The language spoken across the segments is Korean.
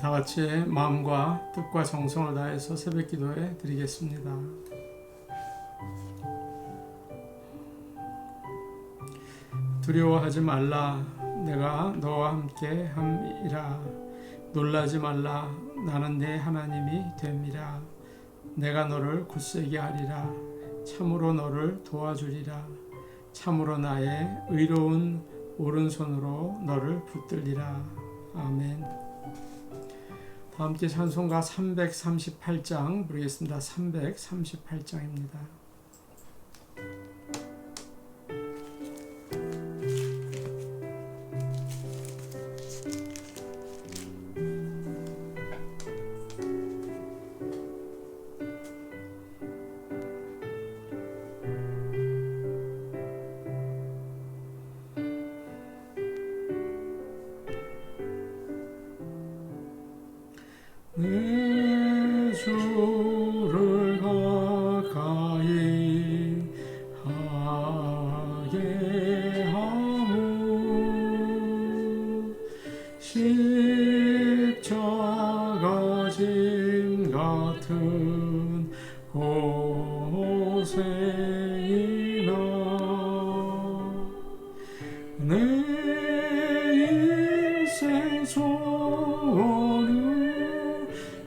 다 같이 마음과 뜻과 정성을 다해서 새벽 기도해 드리겠습니다. 두려워하지 말라. 내가 너와 함께 함이라. 놀라지 말라. 나는 내 하나님이 됨이라. 내가 너를 굳세게 하리라. 참으로 너를 도와주리라. 참으로 나의 의로운 오른손으로 너를 붙들리라. 아멘. 다 함께 찬송가 338장 부르겠습니다. 338장입니다. 내 주를 가까이 하게 하무 십자가 짐 같은 고생이나 내 인생 소원을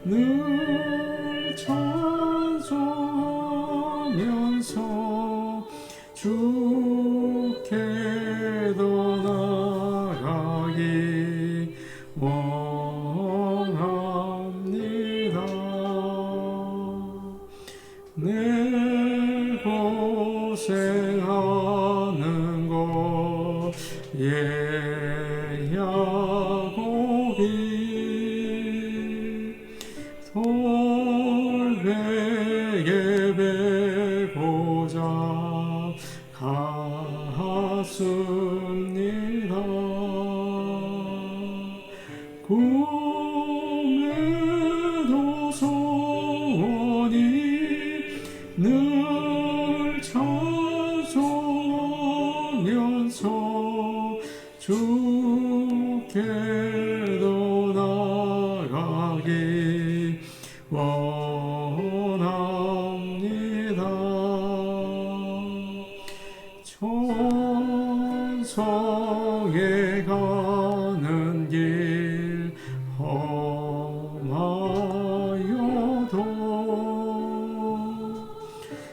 늘 찬송하면서 주께 더 나아가기 원합니다. 내 고생하는 것 예야고비 돌베개 베고자 갔습니다. 꿈에도 소원이 늘 찬송하면서 주께 더 나아가기 원합니다. 천성에 가는 길 험하여도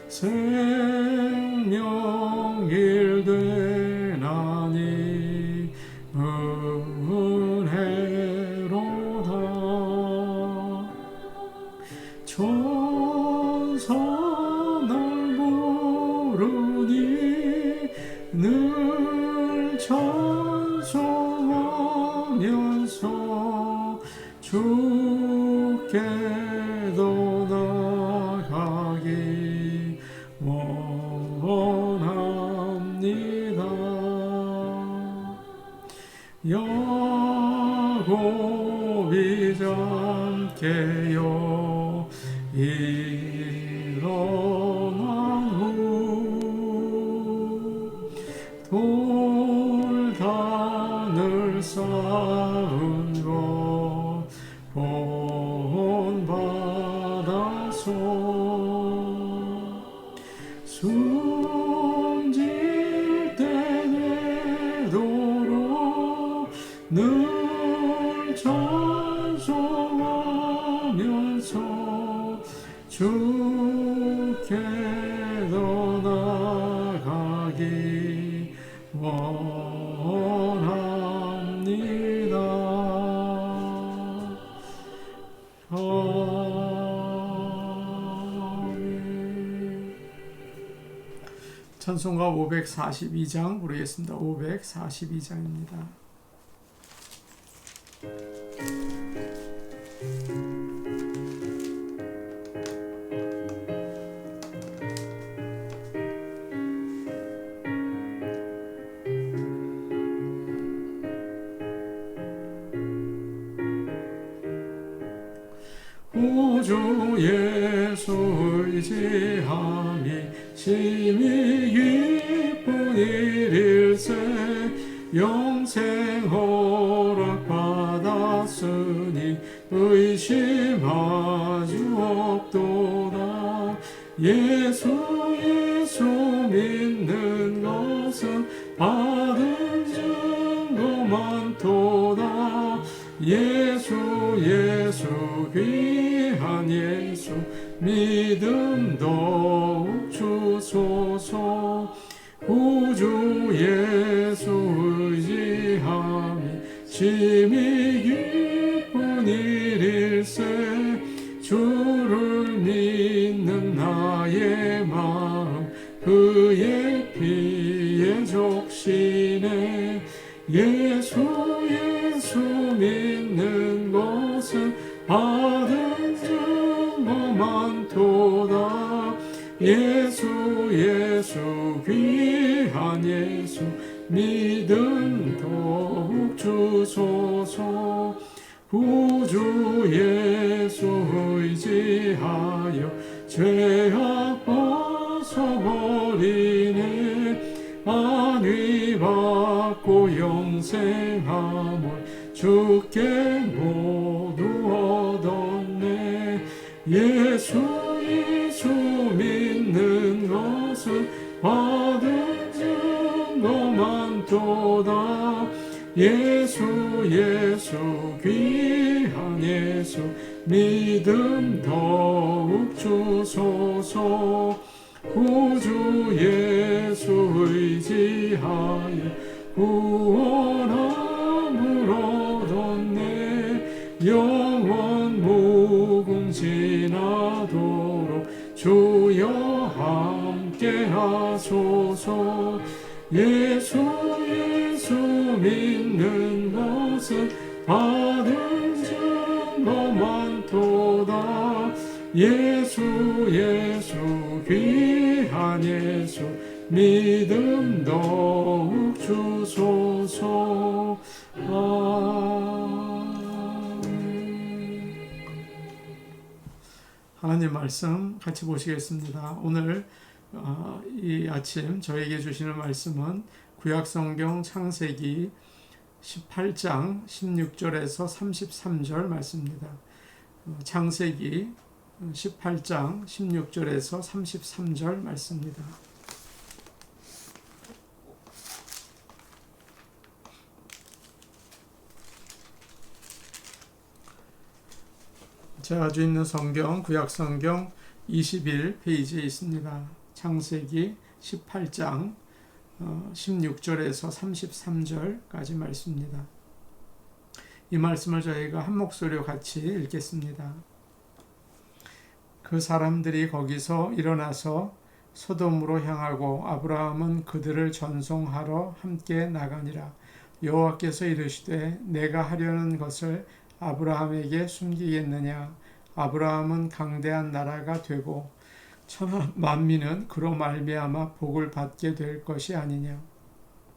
생명길 되나니 은혜로다. 천사 날 부르니 늘 찬송하면서 주께 더 나아가기 원합니다. 야곱이 잠깨어 일어난 후 돌단을 쌓은 것 본받아서 숨질 때 되도록 늘 찬송하면서 주께 더 나아가기 원합니다. 아멘. 찬송가 542장 부르겠습니다. 542장입니다. 구주 예수 의지함이 심히 기쁜 일일세 영생 허락받았으니 의심하주 없도다. 예수 믿는 것은 받은 증거 많도다. 예수 귀한 예수 믿음 더욱 주소서. 구주 예수 의지함이 심히 기쁜 일일세. 주를 믿는 나의 마음 그의 피에 적시네. 예수 믿는 것은 받은 증거 많도다. 예수 귀한 예수 믿음 더욱 주소서. 구주 예수 의지하여 죄악 벗어버리네. 안위 받고 영생함을 주께 모두 얻었네. 예수 믿는 것은 받은 증거 많도다. 예수 귀한 예수 믿음 더욱 주소서. 구주 예수 의지하여 구원함을 얻었네. 영원 무궁지나도록 주여 함께 하소서. 예수 믿는 것은 받은 증거 많도다. 예수 귀한 예수 믿음 더욱 주소서. 아멘. 하나님 말씀 같이 보시겠습니다. 오늘 이 아침 저에게 주시는 말씀은 구약성경 창세기 18장 16절에서 33절 말씀입니다. 창세기 18장 16절에서 33절 말씀입니다. 제가 가지고 있는 성경 구약성경 21페이지에 있습니다. 창세기 18장 16절에서 33절까지 말씀입니다. 이 말씀을 저희가 한 목소리로 같이 읽겠습니다. 그 사람들이 거기서 일어나서 소돔으로 향하고 아브라함은 그들을 전송하러 함께 나가니라. 여호와께서 이르시되 내가 하려는 것을 아브라함에게 숨기겠느냐. 아브라함은 강대한 나라가 되고 천하 만민은 그로 말미암아 복을 받게 될 것이 아니냐.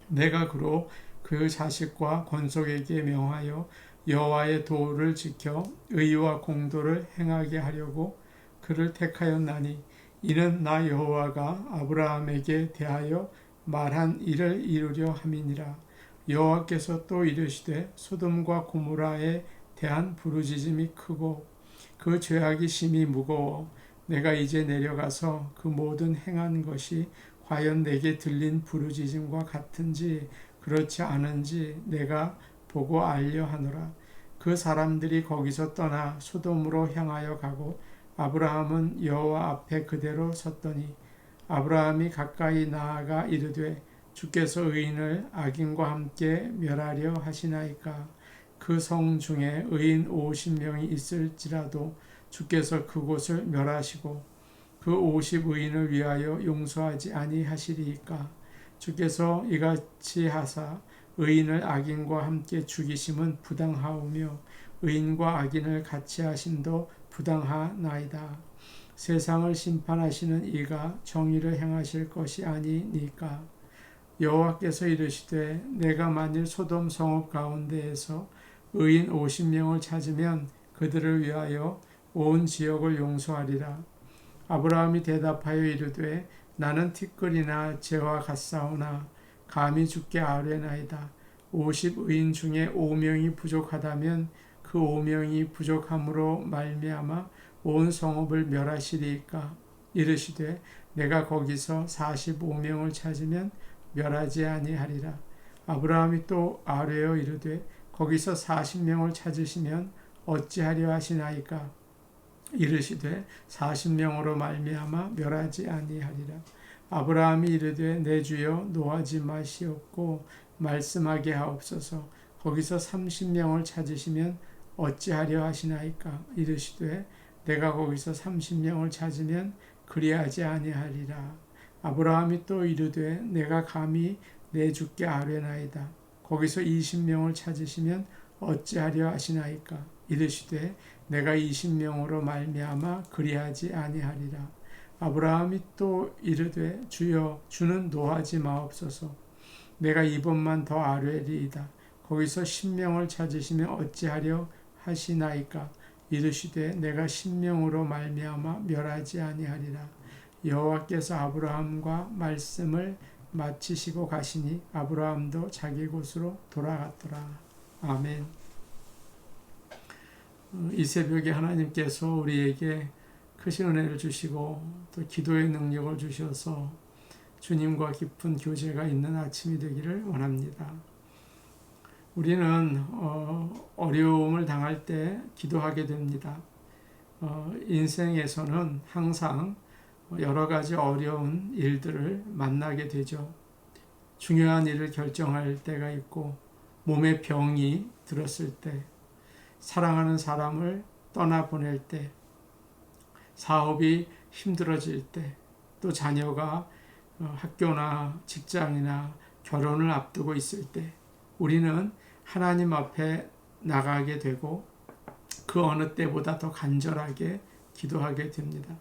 내가 그로 그 자식과 권속에게 명하여 여호와의 도를 지켜 의와 공도를 행하게 하려고 그를 택하였나니 이는 나 여호와가 아브라함에게 대하여 말한 일을 이루려 함이니라. 여호와께서 또 이르시되 소돔과 고모라에 대한 부르짖음이 크고 그 죄악이 심히 무거워 내가 이제 내려가서 그 모든 행한 것이 과연 내게 들린 부르짖음과 같은지 그렇지 않은지 내가 보고 알려 하노라. 그 사람들이 거기서 떠나 소돔으로 향하여 가고 아브라함은 여호와 앞에 그대로 섰더니 아브라함이 가까이 나아가 이르되 주께서 의인을 악인과 함께 멸하려 하시나이까. 그 성 중에 의인 50명이 있을지라도 주께서 그곳을 멸하시고 그 50의인을 위하여 용서하지 아니하시리이까. 주께서 이같이 하사 의인을 악인과 함께 죽이심은 부당하오며 의인과 악인을 같이 하심도 부당하나이다. 세상을 심판하시는 이가 정의를 행하실 것이 아니니까. 여호와께서 이르시되 내가 만일 소돔 성읍 가운데에서 의인 50명을 찾으면 그들을 위하여 온 지역을 용서하리라. 아브라함이 대답하여 이르되 나는 티끌이나 재와 같사오나 감히 주께 아뢰나이다. 50의인 중에 5명이 부족하다면 그 오명이 부족함으로 말미암아 온 성읍을 멸하시리이까. 이르시되 내가 거기서 45명을 찾으면 멸하지 아니하리라. 아브라함이 또 아뢰어 이르되 거기서 40명을 찾으시면 어찌하려 하시나이까. 이르시되 40명으로 말미암아 멸하지 아니하리라. 아브라함이 이르되 내 주여 노하지 마시옵고 말씀하게 하옵소서. 거기서 30명을 찾으시면 어찌하려 하시나이까. 이르시되 내가 거기서 30명을 찾으면 그리하지 아니하리라. 아브라함이 또 이르되 내가 감히 내 주께 아뢰나이다. 거기서 20명을 찾으시면 어찌하려 하시나이까. 이르시되 내가 20명으로 말미암아 그리하지 아니하리라. 아브라함이 또 이르되 주여 주는 노하지 마옵소서. 내가 이번만 더 아뢰리이다. 거기서 10명을 찾으시면 어찌하려 하시나이까. 이르시되 내가 10명으로 말미암아 멸하지 아니하리라. 여호와께서 아브라함과 말씀을 마치시고 가시니 아브라함도 자기 곳으로 돌아갔더라. 아멘. 이 새벽에 하나님께서 우리에게 크신 은혜를 주시고 또 기도의 능력을 주셔서 주님과 깊은 교제가 있는 아침이 되기를 원합니다. 우리는 어려움을 당할 때 기도하게 됩니다. 인생에서는 항상 여러 가지 어려운 일들을 만나게 되죠. 중요한 일을 결정할 때가 있고, 몸에 병이 들었을 때, 사랑하는 사람을 떠나보낼 때, 사업이 힘들어질 때, 또 자녀가 학교나 직장이나 결혼을 앞두고 있을 때, 우리는 하나님 앞에 나가게 되고 그 어느 때보다 더 간절하게 기도하게 됩니다.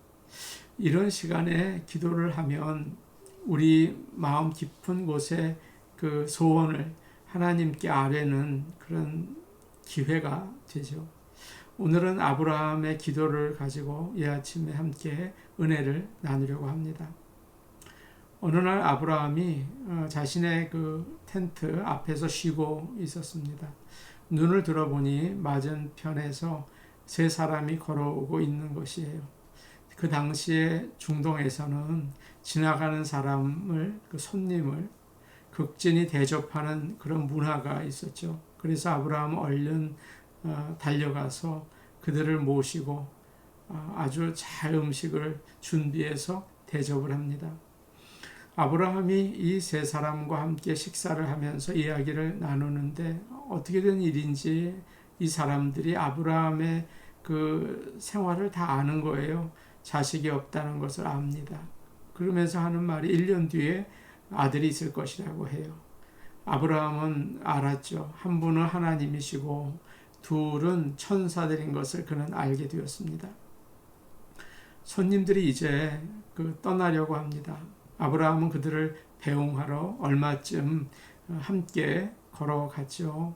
이런 시간에 기도를 하면 우리 마음 깊은 곳에 그 소원을 하나님께 아뢰는 그런 기회가 되죠. 오늘은 아브라함의 기도를 가지고 이 아침에 함께 은혜를 나누려고 합니다. 어느 날 아브라함이 자신의 그 텐트 앞에서 쉬고 있었습니다. 눈을 들어보니 맞은편에서 세 사람이 걸어오고 있는 것이에요. 그 당시에 중동에서는 지나가는 사람을, 그 손님을 극진히 대접하는 그런 문화가 있었죠. 그래서 아브라함은 얼른 달려가서 그들을 모시고 아주 잘 음식을 준비해서 대접을 합니다. 아브라함이 이 세 사람과 함께 식사를 하면서 이야기를 나누는데 어떻게 된 일인지 이 사람들이 아브라함의 그 생활을 다 아는 거예요. 자식이 없다는 것을 압니다. 그러면서 하는 말이 1년 뒤에 아들이 있을 것이라고 해요. 아브라함은 알았죠. 한 분은 하나님이시고 둘은 천사들인 것을 그는 알게 되었습니다. 손님들이 이제 떠나려고 합니다. 아브라함은 그들을 배웅하러 얼마쯤 함께 걸어갔죠.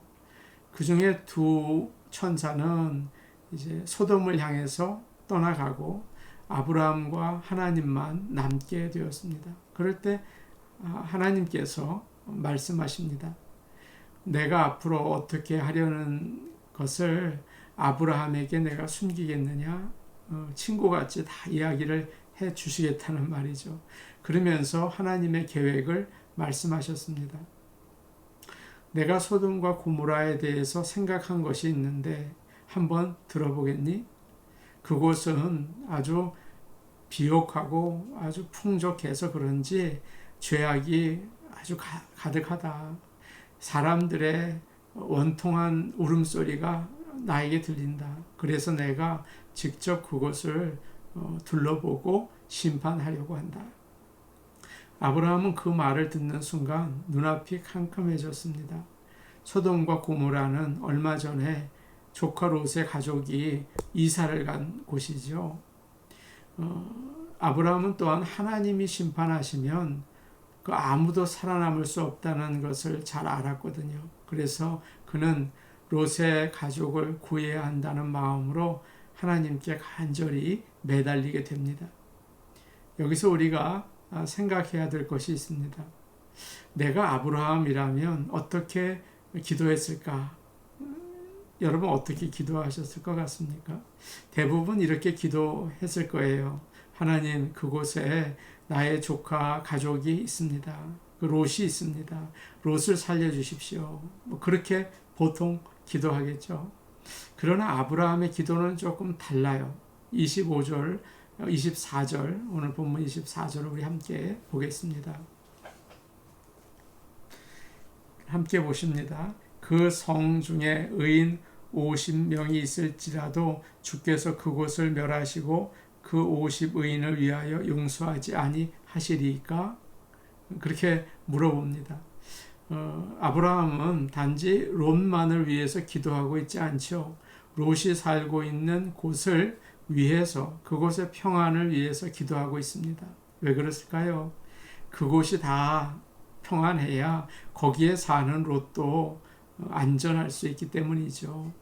그 중에 두 천사는 이제 소돔을 향해서 떠나가고 아브라함과 하나님만 남게 되었습니다. 그럴 때 하나님께서 말씀하십니다. 내가 앞으로 어떻게 하려는 것을 아브라함에게 내가 숨기겠느냐? 친구같이 다 이야기를 해 주시겠다는 말이죠. 그러면서 하나님의 계획을 말씀하셨습니다. 내가 소돔과 고모라에 대해서 생각한 것이 있는데 한번 들어보겠니? 그곳은 아주 비옥하고 아주 풍족해서 그런지 죄악이 아주 가득하다. 사람들의 원통한 울음소리가 나에게 들린다. 그래서 내가 직접 그곳을 둘러보고 심판하려고 한다. 아브라함은 그 말을 듣는 순간 눈앞이 캄캄해졌습니다. 소돔과 고모라는 얼마 전에 조카 롯의 가족이 이사를 간 곳이죠. 아브라함은 또한 하나님이 심판하시면 그 아무도 살아남을 수 없다는 것을 잘 알았거든요. 그래서 그는 롯의 가족을 구해야 한다는 마음으로 하나님께 간절히 매달리게 됩니다. 여기서 우리가 생각해야 될 것이 있습니다. 내가 아브라함이라면 어떻게 기도했을까? 여러분 어떻게 기도하셨을 것 같습니까? 대부분 이렇게 기도했을 거예요. 하나님, 그곳에 나의 조카 가족이 있습니다. 그 롯이 있습니다. 롯을 살려주십시오. 뭐 그렇게 보통 기도하겠죠. 그러나 아브라함의 기도는 조금 달라요. 25절, 24절, 오늘 본문 24절을 우리 함께 보겠습니다. 함께 보십니다. 그 성 중에 의인 50명이 있을지라도 주께서 그곳을 멸하시고 그 50의인을 위하여 용서하지 아니하시리까? 그렇게 물어봅니다. 아브라함은 단지 롯만을 위해서 기도하고 있지 않죠. 롯이 살고 있는 곳을 위해서, 그곳의 평안을 위해서 기도하고 있습니다. 왜 그랬을까요? 그곳이 다 평안해야 거기에 사는 롯도 안전할 수 있기 때문이죠.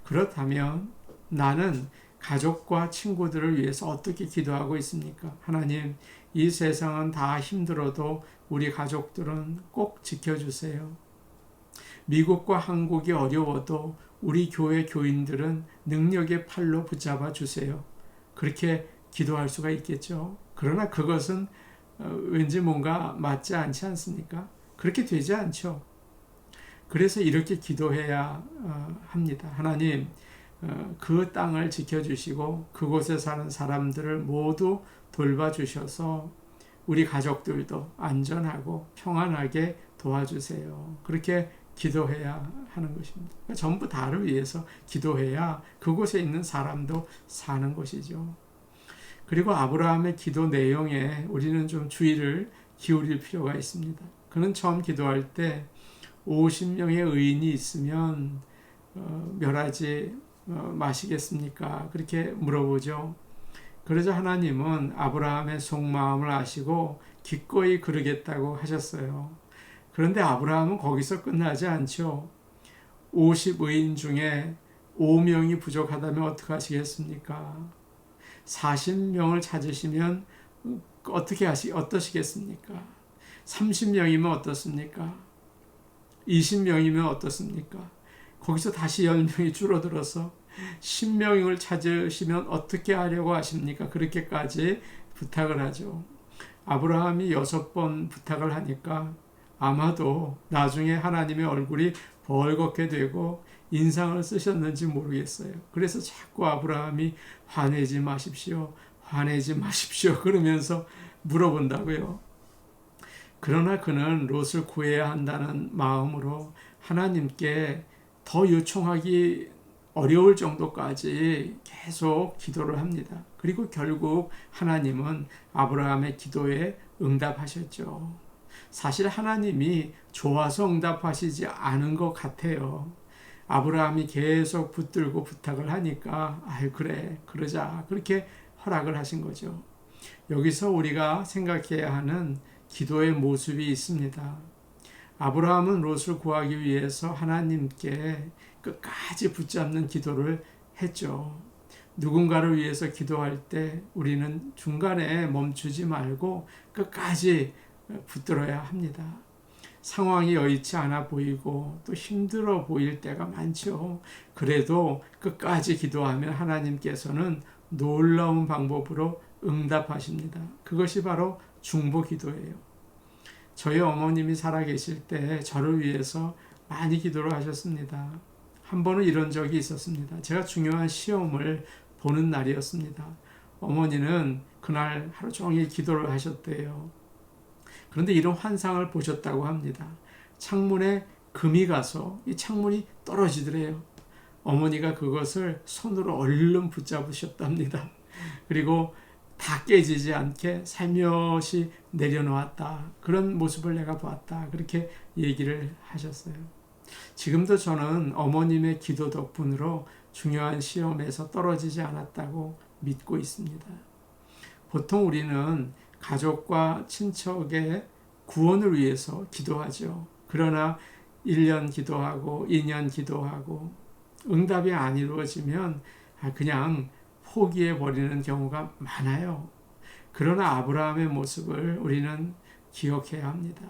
그렇다면 나는 가족과 친구들을 위해서 어떻게 기도하고 있습니까? 하나님, 이 세상은 다 힘들어도 우리 가족들은 꼭 지켜주세요. 미국과 한국이 어려워도 우리 교회 교인들은 능력의 팔로 붙잡아 주세요. 그렇게 기도할 수가 있겠죠. 그러나 그것은 왠지 뭔가 맞지 않지 않습니까? 그렇게 되지 않죠. 그래서 이렇게 기도해야 합니다. 하나님, 그 땅을 지켜주시고 그곳에 사는 사람들을 모두 돌봐주셔서 우리 가족들도 안전하고 평안하게 도와주세요. 그렇게 기도해야 하는 것입니다. 전부 다를 위해서 기도해야 그곳에 있는 사람도 사는 것이죠. 그리고 아브라함의 기도 내용에 우리는 좀 주의를 기울일 필요가 있습니다. 그는 처음 기도할 때 50명의 의인이 있으면 멸하지 마시겠습니까? 그렇게 물어보죠. 그러자 하나님은 아브라함의 속마음을 아시고 기꺼이 그러겠다고 하셨어요. 그런데 아브라함은 거기서 끝나지 않죠. 50의인 중에 5명이 부족하다면 어떻게 하시겠습니까? 40명을 찾으시면 어떠시겠습니까? 30명이면 어떻습니까? 20명이면 어떻습니까? 거기서 다시 10명이 줄어들어서 10명을 찾으시면 어떻게 하려고 하십니까? 그렇게까지 부탁을 하죠. 아브라함이 6번 부탁을 하니까 아마도 나중에 하나님의 얼굴이 벌겋게 되고 인상을 쓰셨는지 모르겠어요. 그래서 자꾸 아브라함이 화내지 마십시오. 화내지 마십시오. 그러면서 물어본다고요. 그러나 그는 롯을 구해야 한다는 마음으로 하나님께 더 요청하기 어려울 정도까지 계속 기도를 합니다. 그리고 결국 하나님은 아브라함의 기도에 응답하셨죠. 사실 하나님이 좋아서 응답하시지 않은 것 같아요. 아브라함이 계속 붙들고 부탁을 하니까 그래 그러자 그렇게 허락을 하신 거죠. 여기서 우리가 생각해야 하는 기도의 모습이 있습니다. 아브라함은 롯을 구하기 위해서 하나님께 끝까지 붙잡는 기도를 했죠. 누군가를 위해서 기도할 때 우리는 중간에 멈추지 말고 끝까지 붙들어야 합니다. 상황이 여의치 않아 보이고 또 힘들어 보일 때가 많죠. 그래도 끝까지 기도하면 하나님께서는 놀라운 방법으로 응답하십니다. 그것이 바로 중보기도예요. 저희 어머님이 살아계실 때 저를 위해서 많이 기도를 하셨습니다. 한 번은 이런 적이 있었습니다. 제가 중요한 시험을 보는 날이었습니다. 어머니는 그날 하루 종일 기도를 하셨대요. 그런데 이런 환상을 보셨다고 합니다. 창문에 금이 가서 이 창문이 떨어지더래요. 어머니가 그것을 손으로 얼른 붙잡으셨답니다. 그리고 다 깨지지 않게 살며시 내려놓았다. 그런 모습을 내가 봤다. 그렇게 얘기를 하셨어요. 지금도 저는 어머님의 기도 덕분으로 중요한 시험에서 떨어지지 않았다고 믿고 있습니다. 보통 우리는 가족과 친척의 구원을 위해서 기도하죠. 그러나 1년 기도하고 2년 기도하고 응답이 안 이루어지면 그냥 포기해버리는 경우가 많아요. 그러나 아브라함의 모습을 우리는 기억해야 합니다.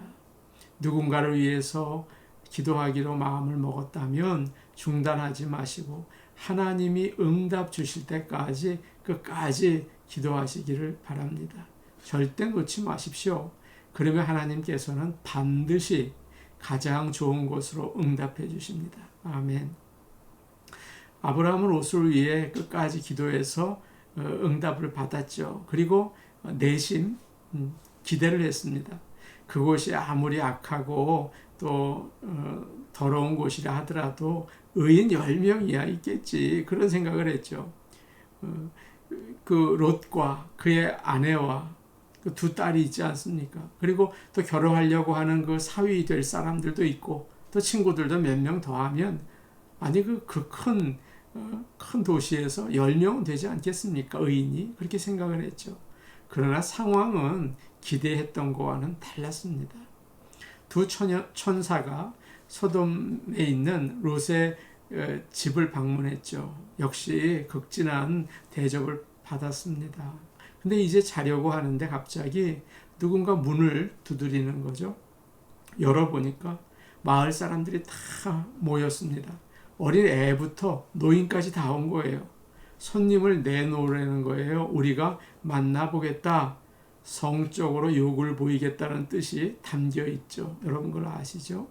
누군가를 위해서 기도하기로 마음을 먹었다면 중단하지 마시고 하나님이 응답 주실 때까지 끝까지 기도하시기를 바랍니다. 절대 놓지 마십시오. 그러면 하나님께서는 반드시 가장 좋은 곳으로 응답해 주십니다. 아멘. 아브라함은 롯을 위해 끝까지 기도해서 응답을 받았죠. 그리고 내심 기대를 했습니다. 그곳이 아무리 악하고 또 더러운 곳이라 하더라도 의인 10명 이하 있겠지, 그런 생각을 했죠. 그 롯과 그의 아내와 그 두 딸이 있지 않습니까? 그리고 또 결혼하려고 하는 그 사위 될 사람들도 있고 또 친구들도 몇 명 더하면 아니 그 큰 도시에서 10명은 되지 않겠습니까? 의인이 그렇게 생각을 했죠. 그러나 상황은 기대했던 것과는 달랐습니다. 두 천사가 소돔에 있는 롯의 집을 방문했죠. 역시 극진한 대접을 받았습니다. 근데 이제 자려고 하는데 갑자기 누군가 문을 두드리는 거죠. 열어보니까 마을 사람들이 다 모였습니다. 어린 애부터 노인까지 다 온 거예요. 손님을 내놓으라는 거예요. 우리가 만나보겠다. 성적으로 욕을 보이겠다는 뜻이 담겨 있죠. 여러분 그걸 아시죠?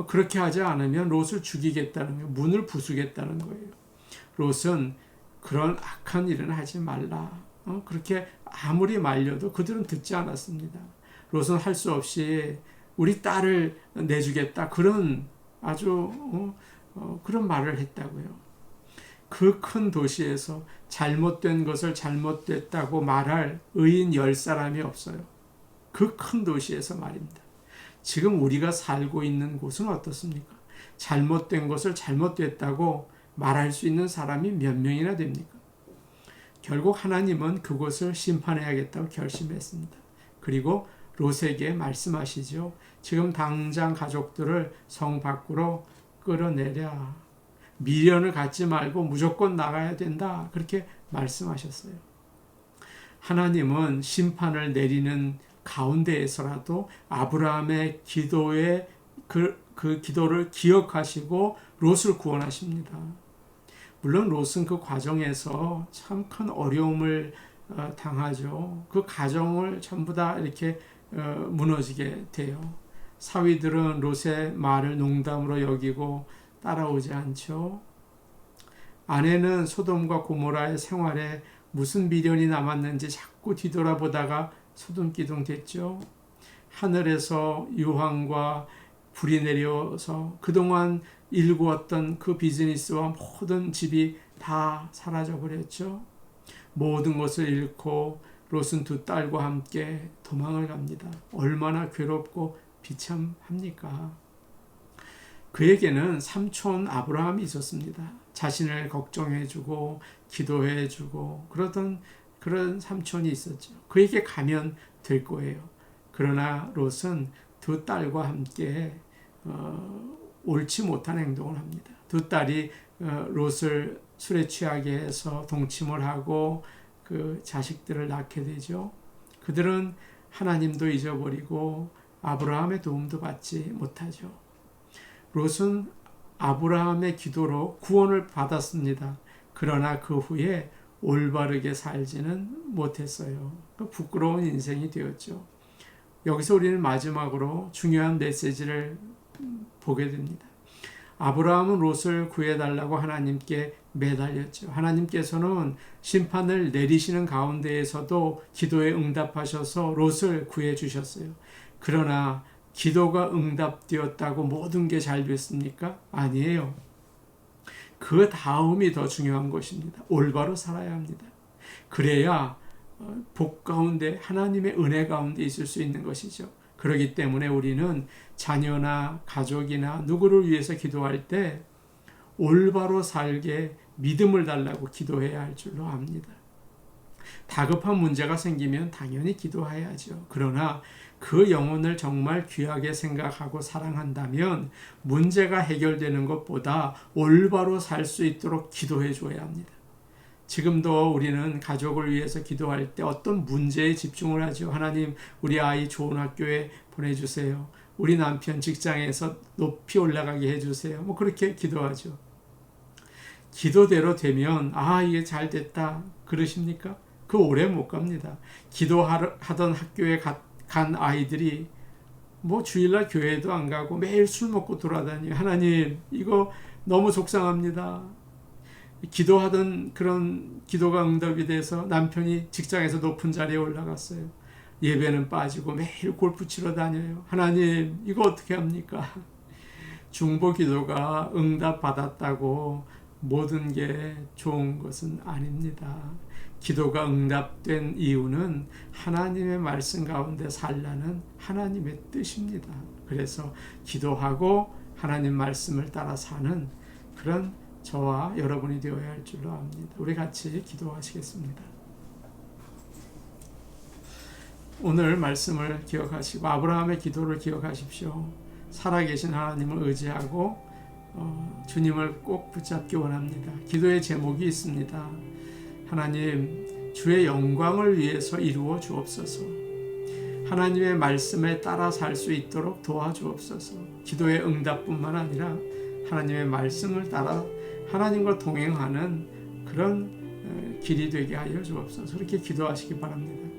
그렇게 하지 않으면 롯을 죽이겠다는 거예요. 문을 부수겠다는 거예요. 롯은 그런 악한 일은 하지 말라. 그렇게 아무리 말려도 그들은 듣지 않았습니다. 롯은 할 수 없이 우리 딸을 내주겠다. 그런 아주 그런 말을 했다고요. 그 큰 도시에서 잘못된 것을 잘못됐다고 말할 의인 10사람이 없어요. 그 큰 도시에서 말입니다. 지금 우리가 살고 있는 곳은 어떻습니까? 잘못된 것을 잘못됐다고 말할 수 있는 사람이 몇 명이나 됩니까? 결국 하나님은 그곳을 심판해야겠다고 결심했습니다. 그리고 롯에게 말씀하시죠. 지금 당장 가족들을 성 밖으로 끌어내랴. 미련을 갖지 말고 무조건 나가야 된다. 그렇게 말씀하셨어요. 하나님은 심판을 내리는 가운데에서라도 아브라함의 기도에 그 기도를 기억하시고 롯을 구원하십니다. 물론 롯은 그 과정에서 참 큰 어려움을 당하죠. 그 가정을 전부 다 이렇게 무너지게 돼요. 사위들은 롯의 말을 농담으로 여기고 따라오지 않죠. 아내는 소돔과 고모라의 생활에 무슨 미련이 남았는지 자꾸 뒤돌아보다가 소둠기둥 됐죠. 하늘에서 유황과 불이 내려서 그동안 일구었던 그 비즈니스와 모든 집이 다 사라져 버렸죠. 모든 것을 잃고 롯은 두 딸과 함께 도망을 갑니다. 얼마나 괴롭고 비참합니까? 그에게는 삼촌 아브라함이 있었습니다. 자신을 걱정해주고 기도해주고 그런 삼촌이 있었죠. 그에게 가면 될 거예요. 그러나 롯은 두 딸과 함께 옳지 못한 행동을 합니다. 두 딸이 롯을 술에 취하게 해서 동침을 하고 그 자식들을 낳게 되죠. 그들은 하나님도 잊어버리고 아브라함의 도움도 받지 못하죠. 롯은 아브라함의 기도로 구원을 받았습니다. 그러나 그 후에 올바르게 살지는 못했어요. 부끄러운 인생이 되었죠. 여기서 우리는 마지막으로 중요한 메시지를 보게 됩니다. 아브라함은 롯을 구해달라고 하나님께 매달렸죠. 하나님께서는 심판을 내리시는 가운데에서도 기도에 응답하셔서 롯을 구해주셨어요. 그러나 기도가 응답되었다고 모든 게 잘 됐습니까? 아니에요. 그 다음이 더 중요한 것입니다. 올바로 살아야 합니다. 그래야 복 가운데 하나님의 은혜 가운데 있을 수 있는 것이죠. 그렇기 때문에 우리는 자녀나 가족이나 누구를 위해서 기도할 때 올바로 살게 믿음을 달라고 기도해야 할 줄로 압니다. 다급한 문제가 생기면 당연히 기도해야죠. 그러나 그 영혼을 정말 귀하게 생각하고 사랑한다면 문제가 해결되는 것보다 올바로 살 수 있도록 기도해 줘야 합니다. 지금도 우리는 가족을 위해서 기도할 때 어떤 문제에 집중을 하죠. 하나님, 우리 아이 좋은 학교에 보내주세요. 우리 남편 직장에서 높이 올라가게 해주세요. 뭐 그렇게 기도하죠. 기도대로 되면 이게 잘 됐다 그러십니까? 그 오래 못 갑니다. 기도하던 학교에 간 아이들이 뭐 주일날 교회도 안 가고 매일 술 먹고 돌아다니요. 하나님, 이거 너무 속상합니다. 기도하던 그런 기도가 응답이 돼서 남편이 직장에서 높은 자리에 올라갔어요. 예배는 빠지고 매일 골프 치러 다녀요. 하나님, 이거 어떻게 합니까? 중보 기도가 응답 받았다고 모든 게 좋은 것은 아닙니다. 기도가 응답된 이유는 하나님의 말씀 가운데 살라는 하나님의 뜻입니다. 그래서 기도하고 하나님 말씀을 따라 사는 그런 저와 여러분이 되어야 할 줄로 압니다. 우리 같이 기도하시겠습니다. 오늘 말씀을 기억하시고 아브라함의 기도를 기억하십시오. 살아계신 하나님을 의지하고 주님을 꼭 붙잡기 원합니다. 기도의 제목이 있습니다. 하나님, 주의 영광을 위해서 이루어 주옵소서. 하나님의 말씀에 따라 살 수 있도록 도와주옵소서. 기도의 응답뿐만 아니라 하나님의 말씀을 따라 하나님과 동행하는 그런 길이 되게 하여 주옵소서. 그렇게 기도하시기 바랍니다.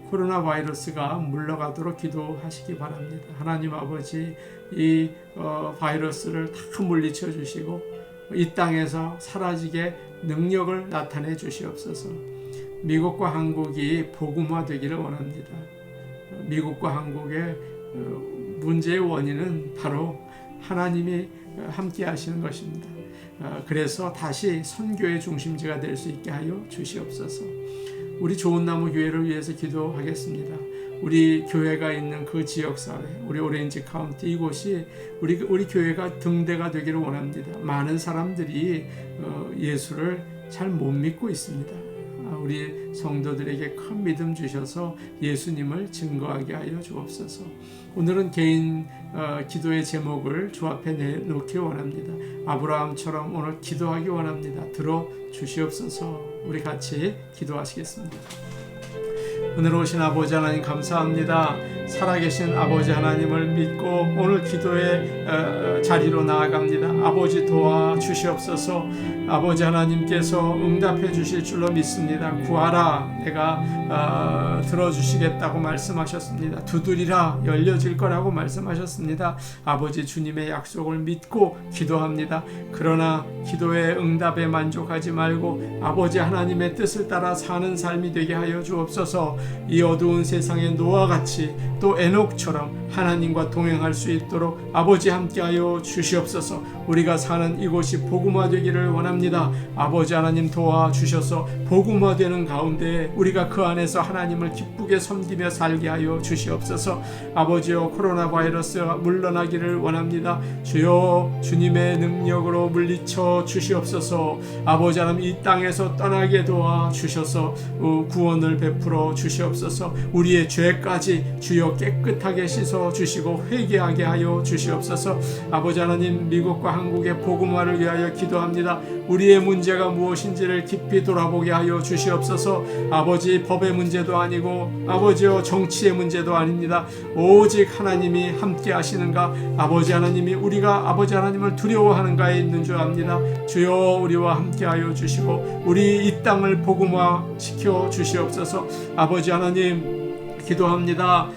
코로나 바이러스가 물러가도록 기도하시기 바랍니다. 하나님 아버지, 이 바이러스를 다 물리쳐 주시고 이 땅에서 사라지게 능력을 나타내 주시옵소서. 미국과 한국이 복음화 되기를 원합니다. 미국과 한국의 문제의 원인은 바로 하나님이 함께 하시는 것입니다. 그래서 다시 선교의 중심지가 될 수 있게 하여 주시옵소서. 우리 좋은나무 교회를 위해서 기도하겠습니다. 우리 교회가 있는 그 지역사회, 우리 오렌지 카운티 이곳이 우리 교회가 등대가 되기를 원합니다. 많은 사람들이 예수를 잘 못 믿고 있습니다. 우리 성도들에게 큰 믿음 주셔서 예수님을 증거하게 하여 주옵소서. 오늘은 개인 기도의 제목을 주 앞에 내놓기 원합니다. 아브라함처럼 오늘 기도하기 원합니다. 들어 주시옵소서. 우리 같이 기도하시겠습니다. 오늘 오신 아버지 하나님 감사합니다. 살아계신 아버지 하나님을 믿고 오늘 기도의 자리로 나아갑니다. 아버지 도와주시옵소서. 아버지 하나님께서 응답해 주실 줄로 믿습니다. 구하라, 내가 들어주시겠다고 말씀하셨습니다. 두드리라, 열려질 거라고 말씀하셨습니다. 아버지 주님의 약속을 믿고 기도합니다. 그러나 기도의 응답에 만족하지 말고 아버지 하나님의 뜻을 따라 사는 삶이 되게 하여 주옵소서. 이 어두운 세상의 노아와 같이 또 에녹처럼 하나님과 동행할 수 있도록 아버지 함께하여 주시옵소서. 우리가 사는 이곳이 복음화되기를 원합니다. 아버지 하나님 도와주셔서 복음화되는 가운데 우리가 그 안에서 하나님을 기쁘게 섬기며 살게 하여 주시옵소서. 아버지여, 코로나 바이러스가 물러나기를 원합니다. 주여, 주님의 능력으로 물리쳐 주시옵소서. 아버지 하나님, 이 땅에서 떠나게 도와주셔서 구원을 베풀어 주시옵소서. 우리의 죄까지 주여 깨끗하게 씻어 주시고 회개하게 하여 주시옵소서. 아버지 하나님, 미국과 한국의 복음화를 위하여 기도합니다. 우리의 문제가 무엇인지를 깊이 돌아보게 하여 주시옵소서. 아버지, 법의 문제도 아니고 아버지여, 정치의 문제도 아닙니다. 오직 하나님이 함께 하시는가, 아버지 하나님이 우리가 아버지 하나님을 두려워하는가에 있는 줄 압니다. 주여, 우리와 함께 하여 주시고 우리 이 땅을 복음화시켜 주시옵소서. 아버지 하나님, 기도합니다.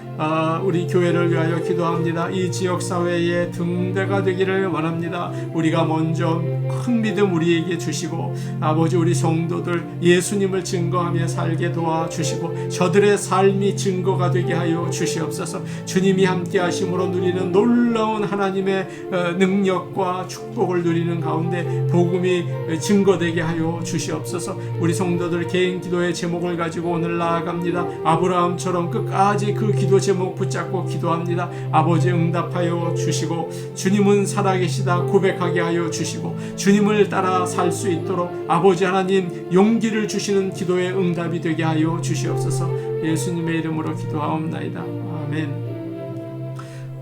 우리 교회를 위하여 기도합니다. 이 지역사회의 등대가 되기를 원합니다. 우리가 먼저 큰 믿음 우리에게 주시고 아버지, 우리 성도들 예수님을 증거하며 살게 도와주시고 저들의 삶이 증거가 되게 하여 주시옵소서. 주님이 함께 하심으로 누리는 놀라운 하나님의 능력과 축복을 누리는 가운데 복음이 증거되게 하여 주시옵소서. 우리 성도들 개인 기도의 제목을 가지고 오늘 나아갑니다. 아브라함처럼 끝까지 그 기도 제목 붙잡고 기도합니다. 아버지, 응답하여 주시고 주님은 살아계시다 고백하게 하여 주시고 주님을 따라 살 수 있도록 아버지 하나님 용기를 주시는 기도의 응답이 되게 하여 주시옵소서. 예수님의 이름으로 기도하옵나이다. 아멘.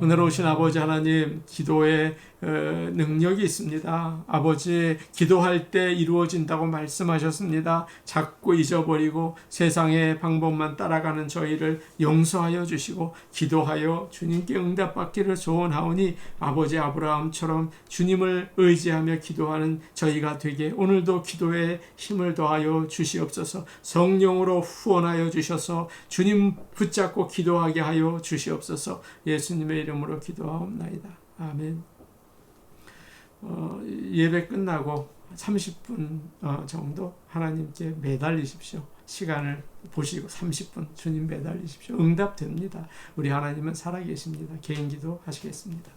오늘 오신 아버지 하나님, 기도의 능력이 있습니다. 아버지, 기도할 때 이루어진다고 말씀하셨습니다. 자꾸 잊어버리고 세상의 방법만 따라가는 저희를 용서하여 주시고 기도하여 주님께 응답받기를 소원하오니 아버지 아브라함처럼 주님을 의지하며 기도하는 저희가 되게 오늘도 기도에 힘을 더하여 주시옵소서. 성령으로 후원하여 주셔서 주님 붙잡고 기도하게 하여 주시옵소서. 예수님의 이름으로 기도하옵나이다. 아멘. 예배 끝나고 30분 정도 하나님께 매달리십시오. 시간을 보시고 30분 주님 매달리십시오. 응답됩니다. 우리 하나님은 살아계십니다. 개인 기도 하시겠습니다.